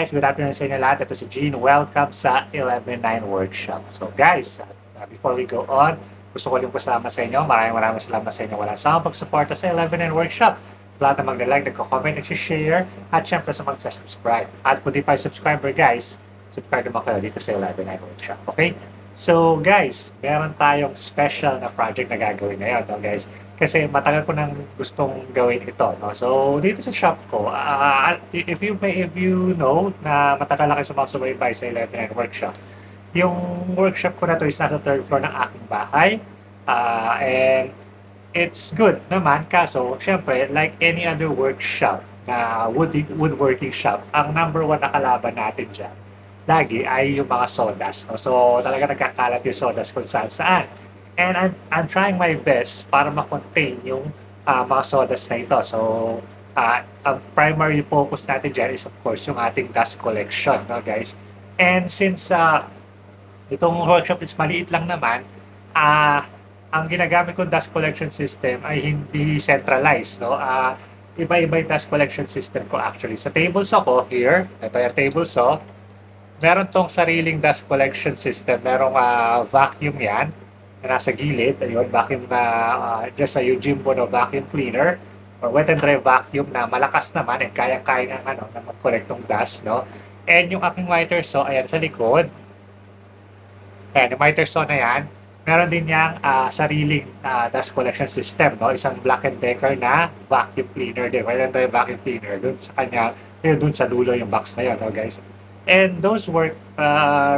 guys, good afternoon sa inyo lahat. Ito si Gene. Welcome sa 11.9 Workshop. So guys, before we go on, gusto ko rin pasalamat sa inyo. Maraming salamat sa inyo. Wala sa pagsuporta sa 11.9 Workshop. Sa lahat ng mag-like, nagko-comment, nag-share, at syempre sa mag-subscribe. At kung di pa subscriber guys, subscribe naman kayo dito sa 11.9 Workshop. Okay? So guys, meron tayong special na project na gagawin ngayon, no guys? Kasi matagal ko nang gustong gawin ito, no? So dito sa shop ko, if you know na matagal na kayo sumasubaybay sa 11 workshop, yung workshop ko na to is nasa third floor ng aking bahay. And it's good naman, kaso syempre like any other workshop na woodworking shop, ang number one na kalaban natin dyan lagi ay yung mga sodas. No? So talaga nagkakalat yung sodas kung saan saan. And I'm trying my best para ma-contain yung mga sodas na ito. So ang primary focus natin dyan is of course yung ating dust collection, no guys. And since itong workshop is maliit lang naman, ang ginagamit kong dust collection system ay hindi centralized, no. Iba-iba yung dust collection system ko actually. Sa tables ako here, ito yung tables saw, meron tong sariling dust collection system. Merong vacuum yan na nasa gilid. Ayun, vacuum na just sa Yojimbo no vacuum cleaner or wet and dry vacuum na malakas naman and kayang-kaya na mag-collect ng dust, no? And yung aking miter saw, ayan sa likod. Ayan, yung miter saw na yan, meron din niyang sariling dust collection system, no? Isang Black & Decker na vacuum cleaner din, wet and dry vacuum cleaner. Doon sa kanya, doon sa dulo yung box na yun, no guys? And those work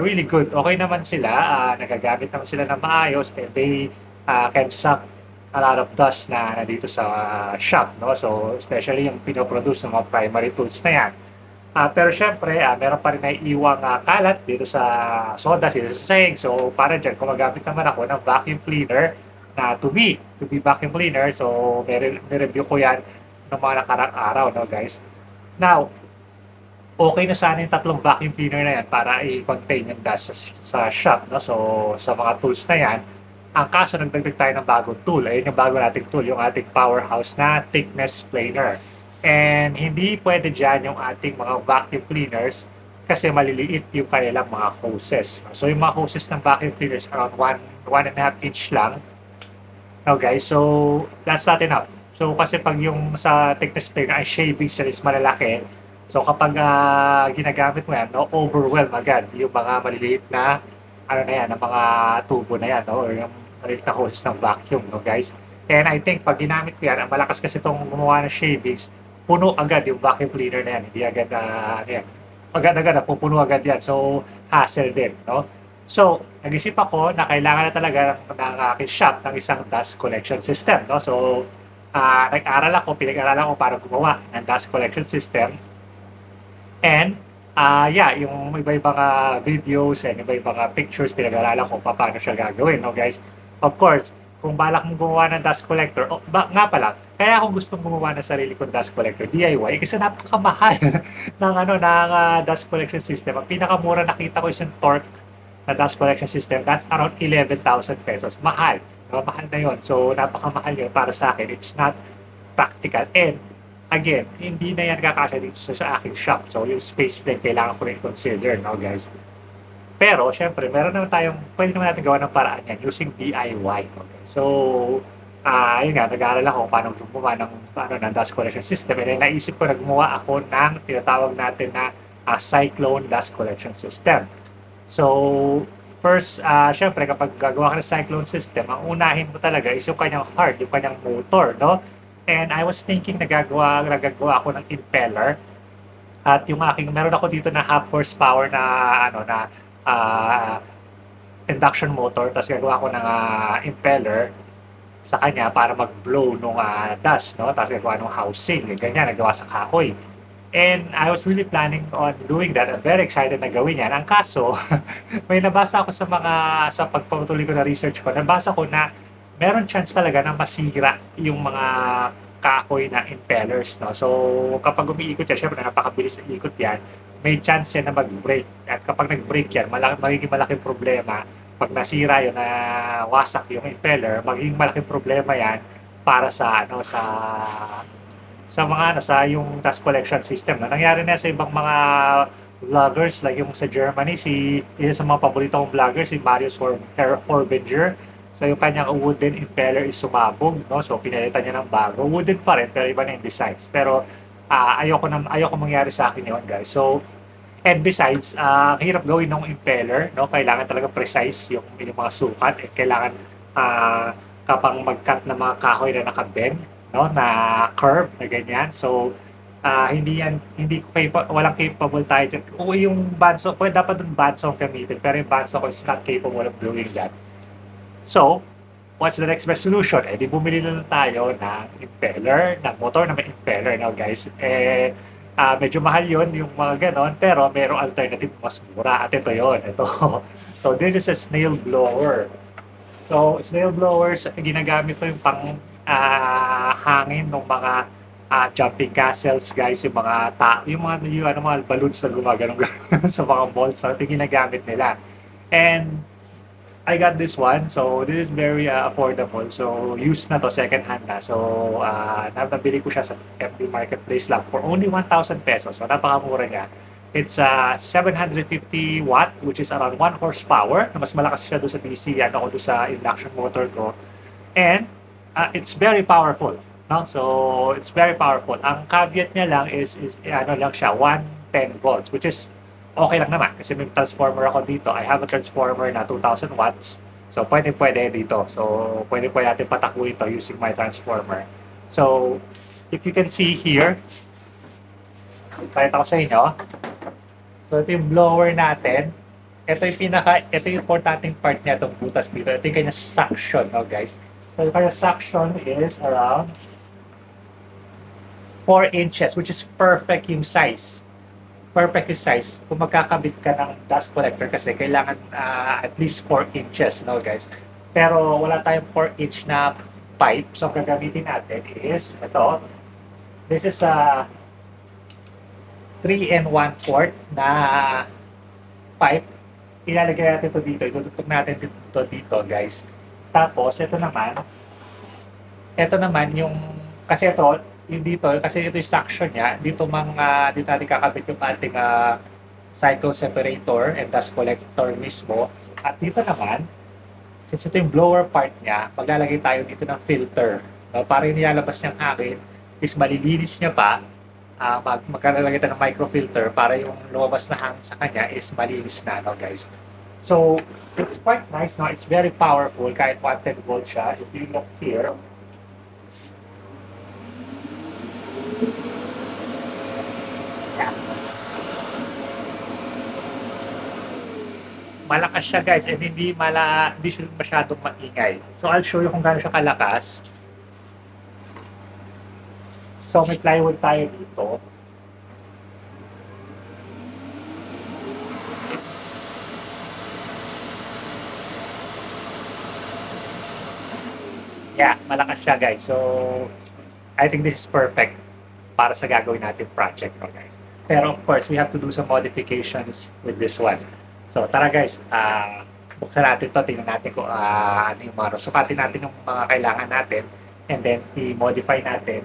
really good. Okay naman sila. Nagagamit naman sila ng maayos and they can suck a lot of dust na nandito sa shop. No? So, especially yung pinoproduce ng mga primary tools na yan. Pero syempre, meron pa rin na iwang kalat dito sa soda, dito sa sahig. So, para dyan, gumagamit naman ako ng vacuum cleaner na to be vacuum cleaner. So, may review ko yan ng mga nakarang araw, no guys. Now, okay na sana yung tatlong vacuum cleaner na yan para i-contain yung dust sa shop. No? So, sa mga tools na yan, ang kaso nagdagdag tayo ng bagong tool. Ayun yung bago nating tool, yung ating powerhouse na thickness planer. And hindi pwede dyan yung ating mga vacuum cleaners kasi maliliit yung kanilang mga hoses. No? So, yung mga hoses ng vacuum cleaners around 1.5 inch lang. No, guys, so that's not enough. So, kasi pag yung sa thickness planer ay shaving siya is malalaki, so kapag ginagamit mo yan, no, overwhelm agad yung mga maliliit na na yan, ng mga tubo na yan, no, or yung maliliit na hoses ng vacuum, no, guys. And I think pag ginamit ko yan, ang malakas kasi itong gumawa ng shavings, puno agad yung vacuum cleaner na yan. Hindi agad yan. Agad-agad pupuno agad yan. So, hassle din, no. So, nag-isip ako na kailangan na talaga ng aking shop ng isang dust collection system, no. So, pinag-aralan ko para gumawa ng dust collection system. And, yung iba-ibang videos and iba-ibang pictures, pinag-aralan ko paano siya gagawin, no guys? Of course, kung balak mong gumawa ng dust collector, nga pala, kaya ako gustong gumawa ng sarili kong dust collector, DIY, kasi napakamahal ng dust collection system. Ang pinakamura nakita ko is yung Torque na dust collection system, that's around 11,000 pesos. Mahal, no? Mahal na yon. So, napakamahal yun para sa akin. It's not practical. And, again, hindi na yan kakasya dito sa aking shop. So, yung space din, kailangan ko rin consider, no, guys? Pero, syempre, pwede naman natin gawa ng paraan yan using DIY. Okay? So, yun nga, nag-aaral ako paano gumawa ng dust collection system. And then, naisip ko na gumawa ako ng tinatawag natin na cyclone dust collection system. So, first, syempre, kapag gagawa ka ng cyclone system, ang unahin mo talaga is yung kanyang heart, yung kanyang motor, no? And I was thinking nagagawa ako ng impeller. At yung meron ako dito na half horsepower na induction motor. Tapos gagawa ako ng impeller sa kanya para mag-blow nung dust, no? Tapos gagawa ng housing, ganyan, nagawa sa kahoy. And I was really planning on doing that. I'm very excited na gawin yan. Ang kaso, may nabasa ako sa pagpapatuloy ko na research ko, nabasa ko na meron chance talaga na masira yung mga kahoy na impellers, no? So, kapag umiikot yan, syempre napakabilis na ikot yan, may chance yan na mag-break. At kapag nag-break yan, magiging malaking problema. Pag nasira yun, na wasak yung impeller, magiging malaking problema yan para sa sa yung dust collection system. No? Nangyari na sa ibang mga vloggers like yung sa Germany, isa sa mga paborito kong vlogger, si Marius Horbinger. So yung kanyang wooden impeller is sumabog, no? So pinalitan niya ng bago. Wooden pa rin, pero iba na yung designs. Pero ayoko mangyari sa akin yun, guys. So, and besides, ang hirap gawin ng impeller, no? Kailangan talaga precise yung mga sukat. And kailangan kapang mag-cut ng mga kahoy na nakabend, no? Na curve, na ganyan. So, hindi ko walang capable tayo dyan. Kung yung bandsaw, dapat dun bandsaw gamitin, pero yung bandsaw is not capable of doing that. So, what's the next best solution? Eh, di bumili na lang tayo ng impeller, ng motor na may impeller, no, guys? Medyo mahal yon yung mga ganon, pero merong alternative mas mura. At ito yon, ito. So, this is a snail blower. So, snail blowers, ginagamit ko yung pang hangin ng mga jumping castles, guys, yung mga balloons na gumagano sa mga malls. So, ito ginagamit nila. And I got this one. So, this is very affordable. So, used na to, second hand na. So, nabili ko siya sa FB Marketplace lang for only 1,000 pesos. So, napakamura niya. It's 750 watt, which is around 1 horsepower. Mas malakas siya doon sa DC, ano ko doon sa induction motor ko. And, it's very powerful. No? So, it's very powerful. Ang caveat niya lang is ano lang siya, 110 volts, which is okay lang naman kasi may transformer ako dito. I have a transformer na 2,000 watts. So, pwede dito. So, pwede natin patakbuhin ito using my transformer. So, if you can see here, pakita ko sa inyo. So, ito yung blower natin. Ito yung importanteng part niya, itong butas dito. Ito yung kanya suction, no, guys. So, yung kanya suction is around 4 inches, which is perfect yung size. Perfect yung size. Kung magkakabit ka ng dust collector kasi kailangan at least 4 inches, no, guys. Pero wala tayong 4-inch na pipe. So, ang gagamitin natin is ito. This is a 3 and 1/4 na pipe. Ilalagay natin ito dito. Itutugtog natin dito, guys. Tapos, ito naman yung, kasi yung dito, kasi ito yung suction niya, dito natin kakabit yung ating cyclone separator and dust collector mismo. At dito naman, since ito yung blower part niya, maglalagay tayo dito ng filter. No? Para yung nilalabas niyang hangin, is malilinis niya pa, maglalagay tayo ng microfilter para yung lumabas na hangin sa kanya is malinis na, no, guys. So, it's quite nice, no? It's very powerful, kahit 110 volt siya. If you look here, malakas siya, guys, and hindi siya masyadong maingay. So, I'll show you kung gaano siya kalakas. So, may plywood tayo dito. Yeah, malakas siya, guys. So, I think this is perfect para sa gagawin natin project, no, guys. Pero of course, we have to do some modifications with this one. So tara, guys, buksan natin to, tingnan natin kung ano yung mga, sukatin natin yung mga kailangan natin, and then i-modify natin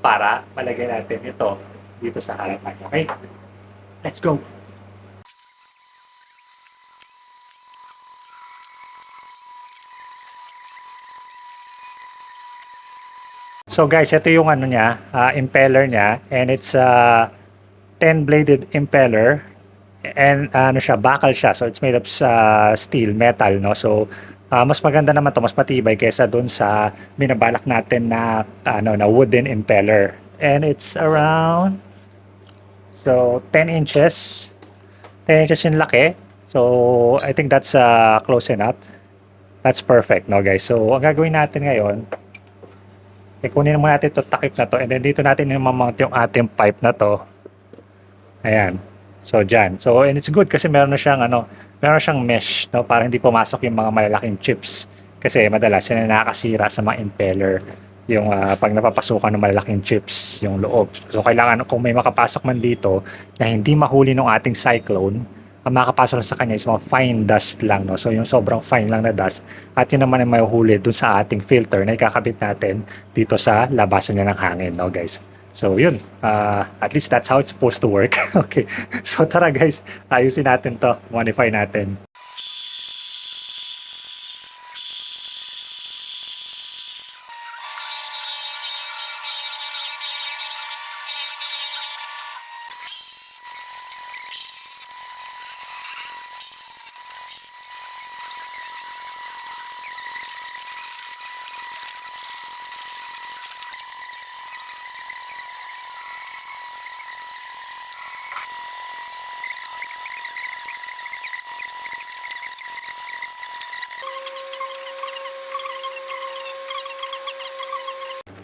para malagay natin ito dito sa harapan. Okay? Let's go! So guys, ito yung ano niya, impeller niya, and it's a 10-bladed impeller, and ano siya, bakal siya, so it's made of steel, metal, no? So mas maganda naman to, mas matibay kaysa dun sa binabalak natin na na wooden impeller. And it's around 10 inches. 10 inches yung laki. So I think that's close enough. That's perfect, no, guys. So ang gagawin natin ngayon, kunin muna natin ito, takip na to, and then dito natin i-mount yung ating pipe na to. Ayan. So dyan. So, and it's good kasi meron na siyang mesh, no, para hindi pumasok yung mga malalaking chips. Kasi madalas yan na nakakasira sa mga impeller yung pag napapasukan ng malalaking chips yung loob. So kailangan, kung may makapasok man dito na hindi mahuli ng ating cyclone, ang makapasok sa kanya is mga fine dust lang, no? So yung sobrang fine lang na dust, at yun naman ay mahuhuli dun sa ating filter na ikakabit natin dito sa labasan niya ng hangin, no, guys. So yun, at least that's how it's supposed to work. Okay, so tara guys, ayusin natin to, modify natin.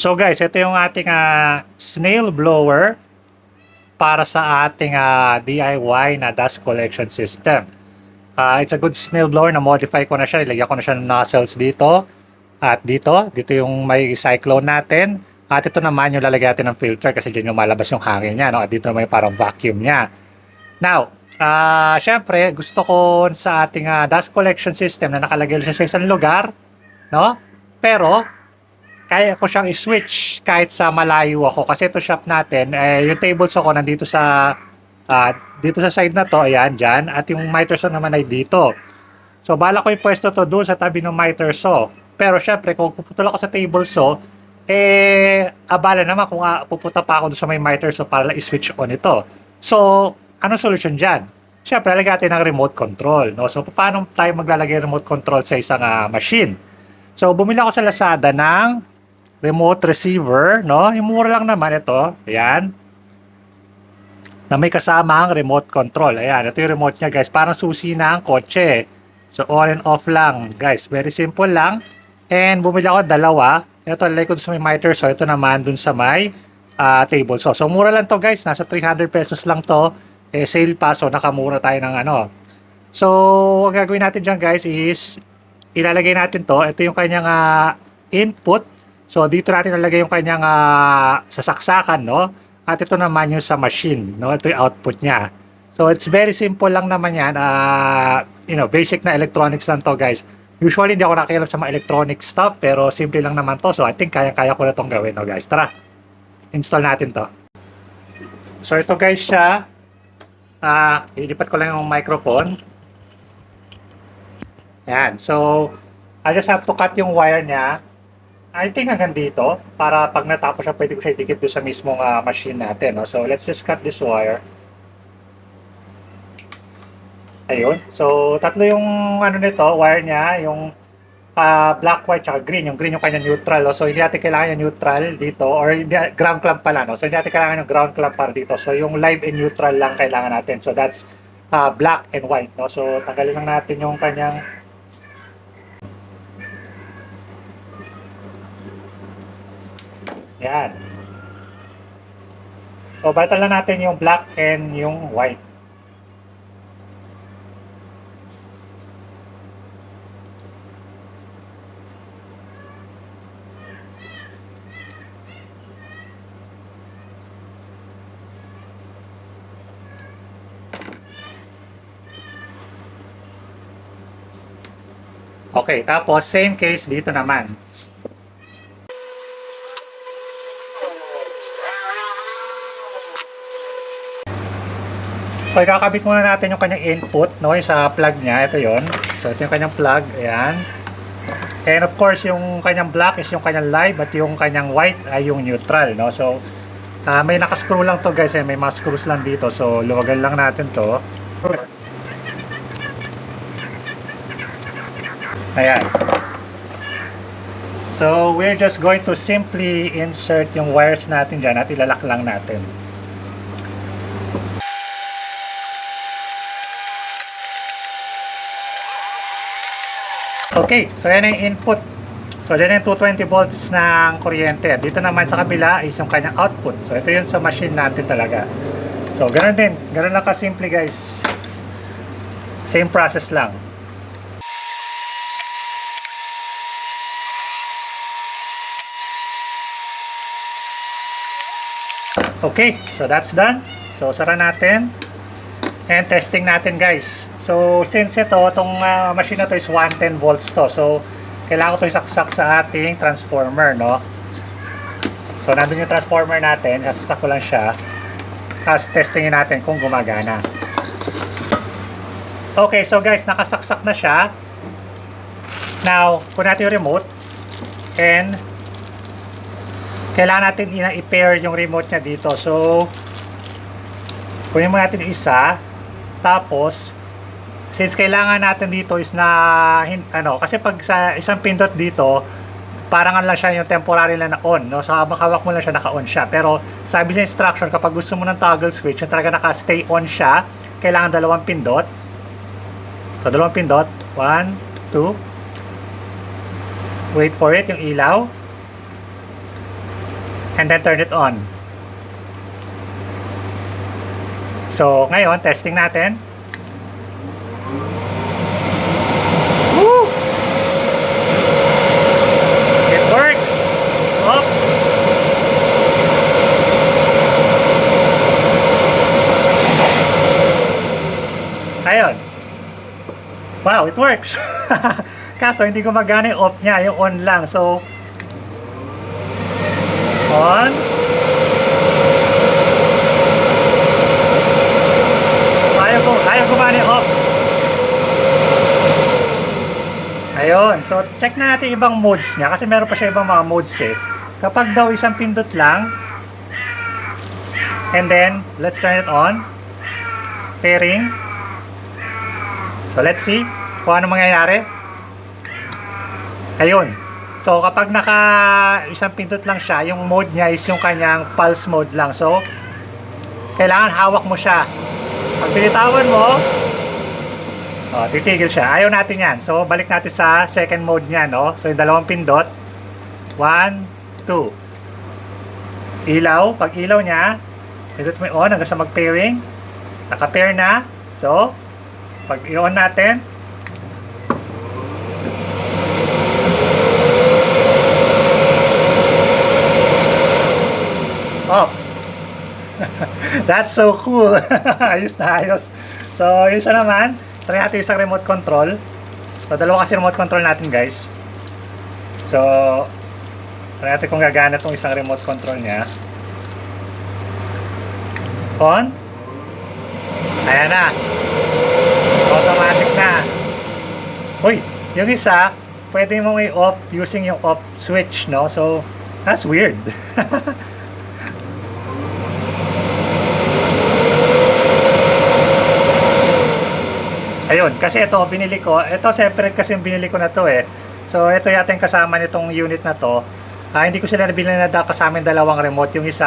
So guys, ito yung ating snail blower para sa ating DIY na dust collection system. It's a good snail blower na modify ko na siya. Ilagyan ko na siya ng nozzles dito at dito yung may cyclone natin. At ito naman yung lalagyan natin ng filter kasi dyan yung malabas yung hangin niya. No? At dito naman yung parang vacuum niya. Now, syempre gusto ko sa ating dust collection system na nakalagay siya sa isang lugar, no? Pero kaya ko siyang i-switch kahit sa malayo ako kasi ito shop natin, yung tables ako nandito sa dito sa side na to, ayan, dyan, at yung miter saw naman ay dito. So bala ko yung pwesto to doon sa tabi ng miter saw. Pero syempre kung puputol ako sa table saw, abala naman kung pupunta pa ako doon sa may miter saw para i-switch on ito. So ano solution dyan? Syempre lalagyan natin ng remote control, no? So paano tayo maglalagay ng remote control sa isang machine? So bumili ako sa Lazada ng remote receiver, no? Yung mura lang naman ito. Ayan. Na may kasamang remote control. Ayan, ito yung remote niya, guys. Parang susi na ang kotse. So, on and off lang, guys. Very simple lang. And bumili ako dalawa. Ito, lalagay ko sa may miter. So, ito naman dun sa may table. So, mura lang to, guys. Nasa 300 pesos lang to. Sale pa. So, nakamura tayo ng ano. So, ang gagawin natin dyan, guys, is ilalagay natin to. Ito yung kanyang input. So, dito natin nalagay yung kanyang sasaksakan, no? At ito naman yung sa machine, no? Ito yung output niya. So, it's very simple lang naman yan. Basic na electronics lang to, guys. Usually, hindi ako nakialam sa mga electronic stuff, pero simple lang naman to. So, I think kaya-kaya ko na itong gawin, no, guys. Tara, install natin to. So, ito, guys, siya. Ilipat ko lang yung microphone. Ayan. So, I just have to cut yung wire niya. I think hanggang dito, para pag natapos siya, pwede ko siya idikit doon sa mismong machine natin. No? So, let's just cut this wire. Ayun. So, tatlo yung ano nito, wire niya, yung black, white, tsaka green. Yung green yung kanya neutral. No? So, hindi natin kailangan yung neutral dito, or ground clamp pala. No? So, hindi natin kailangan yung ground clamp para dito. So, yung live and neutral lang kailangan natin. So, that's black and white. No? So, tanggalin lang natin yung kanyang yan. So, balitan lang natin yung black and yung white. Okay, tapos same case dito naman. So, ikakabit muna natin yung kanyang input, no? Yung sa plug niya. Ito yon. So, ito yung kanyang plug. Ayan. And of course, yung kanyang black is yung kanyang live at yung kanyang white ay yung neutral, no? So, may nakascrew lang to, guys. May mga screws lang dito. So, luwagan lang natin to. Ayan. So, we're just going to simply insert yung wires natin dyan at ilalak lang natin. Okay, so yan yung input. So, yan yung 220 volts ng kuryente. Dito naman sa kabila is yung kanyang output. So, ito yun sa machine natin talaga. So, ganun din. Ganun lang kasimple, guys. Same process lang. Okay, so that's done. So, sara natin. And testing natin, guys. So, since itong machine na to is 110 volts to. So, kailangan ko to isaksak sa ating transformer, no? So, nandun yung transformer natin. Sasaksak ko lang siya. Tapos, testingin natin kung gumagana. Okay, so guys, nakasaksak na siya. Now, kunin natin yung remote. And, kailangan natin i-pair yung remote niya dito. So, kunin mo natin yung isa. Tapos, since kailangan natin dito is na, kasi pag sa isang pindot dito, parang lang siya yung temporary lang na on, no? So habang hawak mo lang siya, naka-on siya. Pero sabi sa instruction, kapag gusto mo ng toggle switch, yung talaga naka-stay on siya, kailangan dalawang pindot. So dalawang pindot, 1, 2. Wait for it, yung ilaw. And then turn it on. So ngayon, testing natin. Woo! Works! Up! Ayun. Wow, it works! Kaso hindi gumagana yung off niya, yung on lang. So, on. Ayaw gumana yung off. Ayun, so check na natin ibang modes niya kasi meron pa siya ibang mga modes eh. Kapag daw isang pindot lang, and then let's turn it on. Pairing. So let's see kung ano mangyayari. Ayun. So kapag naka isang pindot lang siya, yung mode niya is yung kanyang pulse mode lang. So kailangan hawak mo siya. Pag pinitawan mo, titigil siya. Ayaw natin yan. So, balik natin sa second mode niya, no? So, yung dalawang pindot. 1, 2. Ilaw. Pag ilaw niya, pindot mo on hanggang sa mag-pairing. Naka-pair na. So, pag i-on natin, off. That's so cool. Ayos na ayos. So, yun siya naman. Try natin isang remote control. So, dalawa kasi remote control natin, guys. So, try natin kung gagana itong isang remote control niya. On. Ayan na. Automatic na. Uy, yung isa, pwede mong i-off using yung off switch, no? So, that's weird. Ayun, kasi ito binili ko. Ito separate kasi yung binili ko na to eh. So ito yata yung kasama nitong unit na to. Hindi ko sila nabili na kasama yung dalawang remote. Yung isa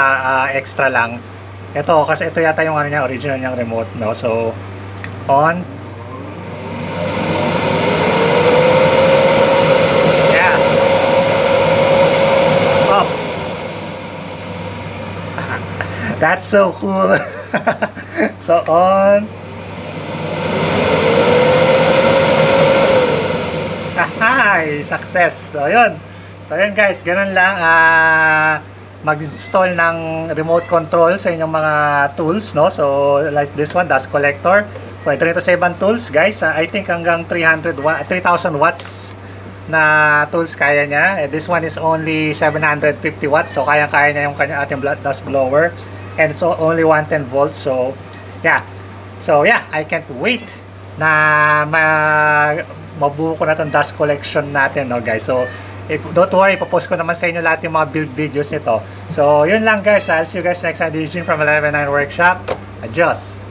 extra lang. Ito kasi ito yata yung ano niya, original niyang remote, no. So on. Yeah. Off. That's so cool. So on. Hi! Success! So, yun. So, yun guys. Ganun lang. Mag-install ng remote control sa inyong mga tools, no? So, like this one, dust collector. Pwede rin ito sa ibang tools, guys. I think hanggang 3,000 watts na tools kaya niya. This one is only 750 watts. So, kaya-kaya niya yung ating dust blower. And it's only 110 volts. So, yeah. So, yeah. I can't wait na mabuo ko na itong dust collection natin, no guys. So don't worry, ipopost ko naman sa inyo lahat yung mga build videos nito. So yun lang guys. I'll see you guys next time. This is Eugene from 119 Workshop. Adios.